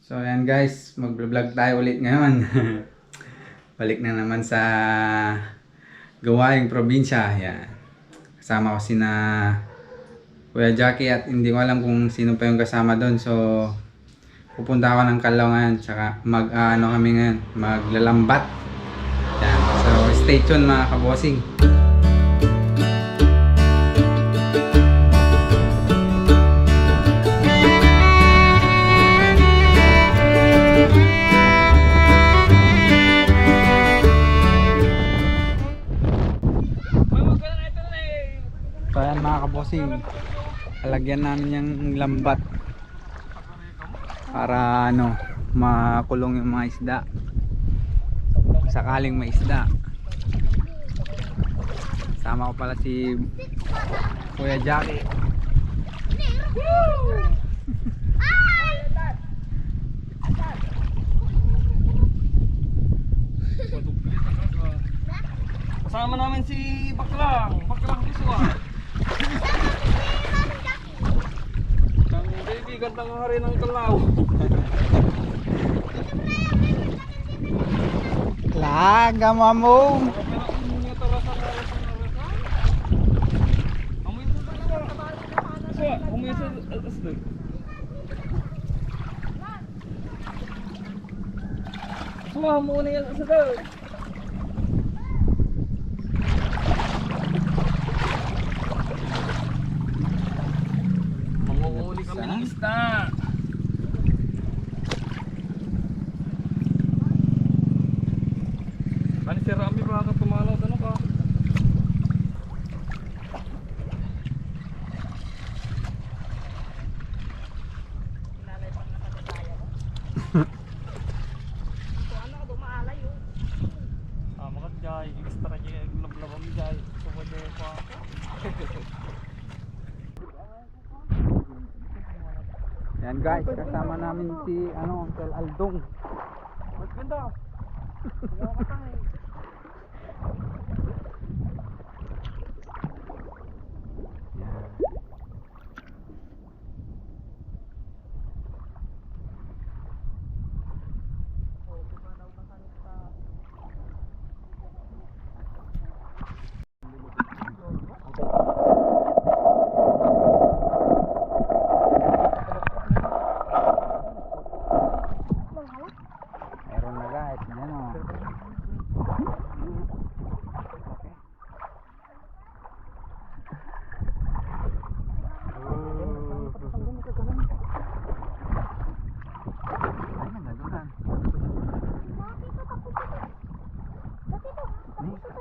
So ayan guys, mag-vlog tayo ulit ngayon. Balik na naman sa gawaing probinsya. Ayan. Kasama ko sina Kuya Jackie at hindi ko alam kung sino pa yung kasama doon. So pupunta ako ng Kalaw ngayon. Tsaka ano kami ngayon, maglalambat. Ayan. So stay tuned mga kabosing. So ayan mga kabosing, lalagyan namin yung lambat para makulong yung mga isda sakaling may isda. Sama ko pala si Kuya Jackie. Kasama namin si Baklang Kiswa. Ang kaibigan ng hari ng Kalaw. Laga mamong. Suha mo na yan sa dal. Manguhuli kami ng isda. Ano si Rami ba ka pumalaw tanong ka? Makat jay, extra jay, lablabang jay. Suwa jay pa ako. Yan guys, kasama namin si Uncle Aldong. Maganda. Magawa ka tayo. Meron na guys, yan o.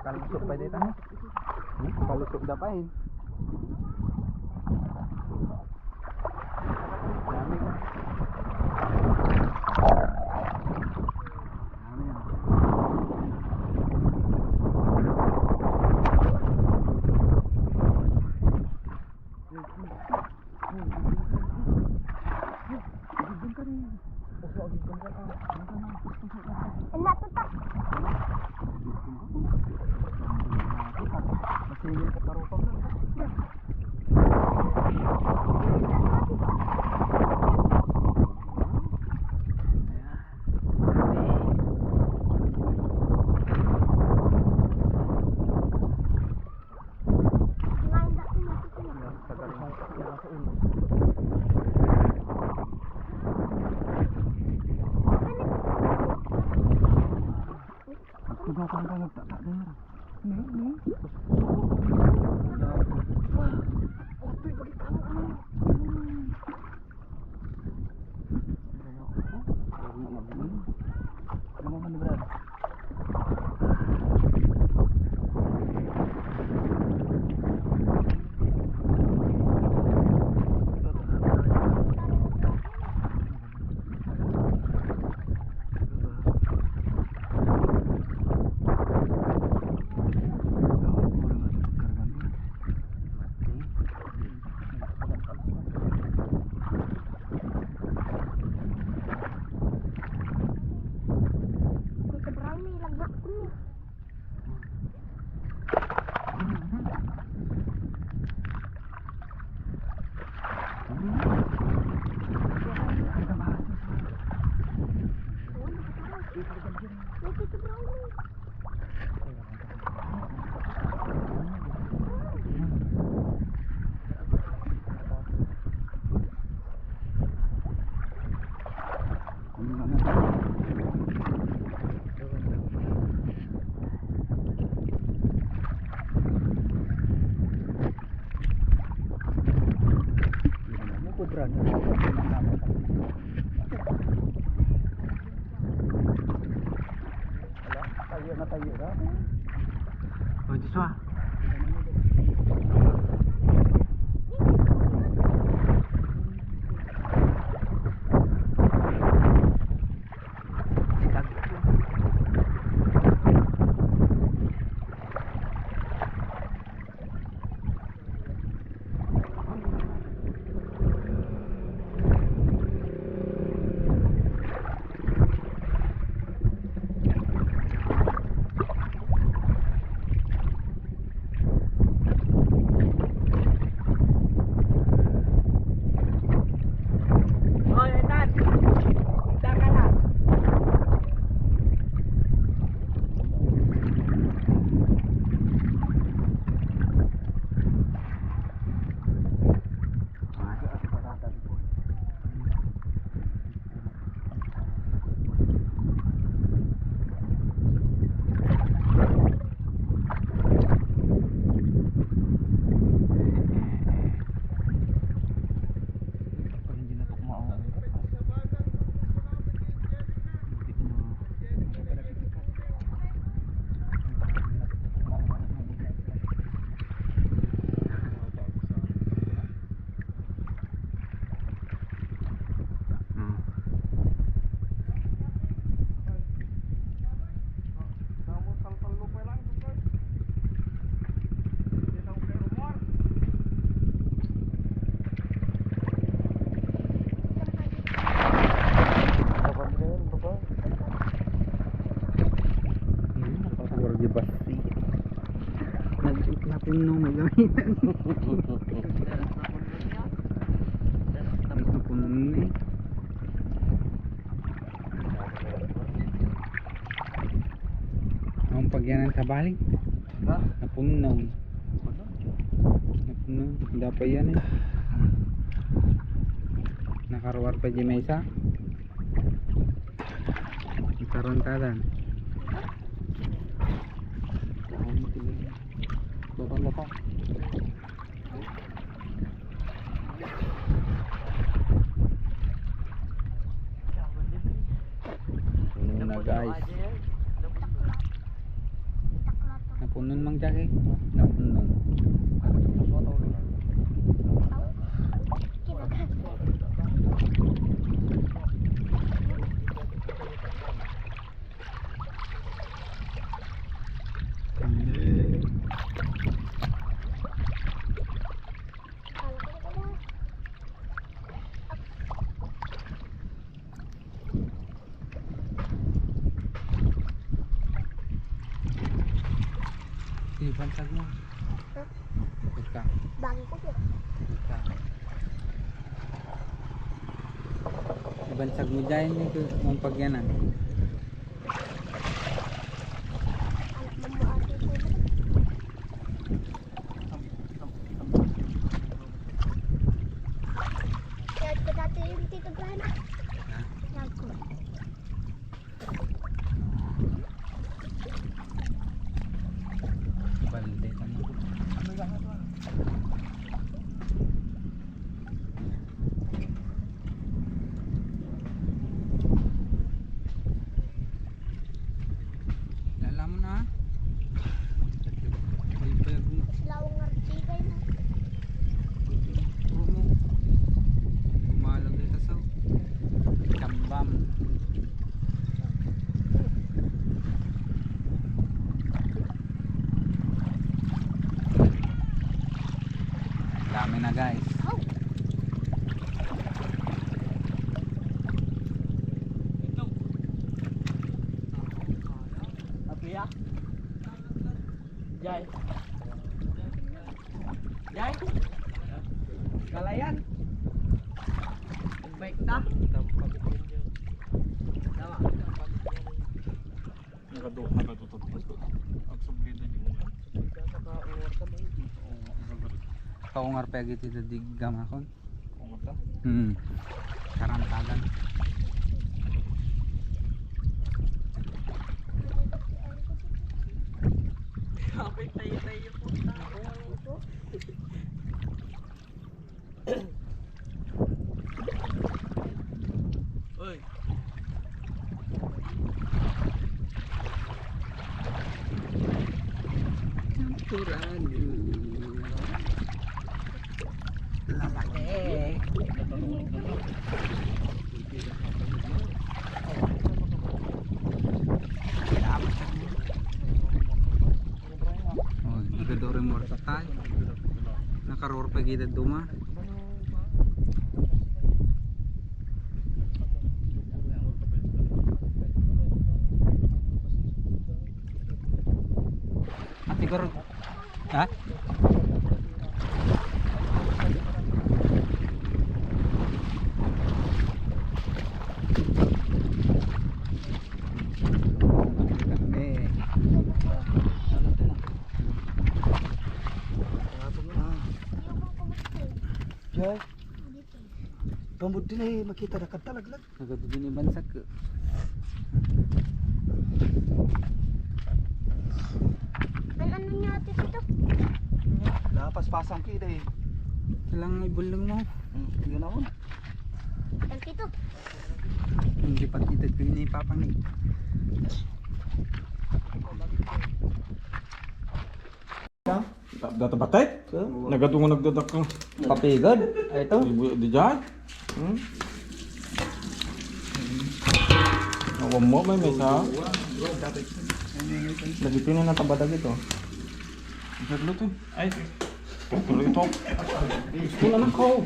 Kalusok pa dito. Kalusok na pa eh. Dami ko. Joshua. Napuno may gamitan. Napuno na eh. Ang pagyanan sa balik. Napuno. Napuno. Dapat yan eh. Nakaruar pa di may isa. Karontadan. Bapak. Puno na guys. Napunon mang jake. Napunon. Bansag mo. Ika. Bagi ko po. Ika. Bansag mo dyan ito mong pagyanan. Anak mo ate ko. Kaya ko dati yung tito Gana. Kaya ko. Balde kan. Lala mo na. May pag Lawang ngarti kayo na. mo. Kumalag dito sa Kambam. Dami na guys. Oh. Ito. Apiya. Jai. Jai. Galayan. Baik dah. Tama. Nakatutot. Ang sublida niyo. Naka-uwar ka ba hindi? Kaungar pegi ti digam akon. Uwar ka? Karantagan. Kapit tayo po. Oy. Turan. Lalaki. Oh, nagadore mo sa tay. Nakaror pa kita duma. Ati gor. Ha? Jay, pambut din eh, makita na katalaglag. Nagatuloy ni bansak. Ano niya ate dito? Lapas-pasang kita eh. Lang ibulong mo. Yun naman. Ang tito. Hindi pa kita ko ini papangay. Data batet? Nagatungo nagdadak ng Papigad. Ay, ito. di dyan? Awam mo may mesa. Lagi pinin na tabadag ito. Ito. Ay. Tuloy ito. Ito na ko.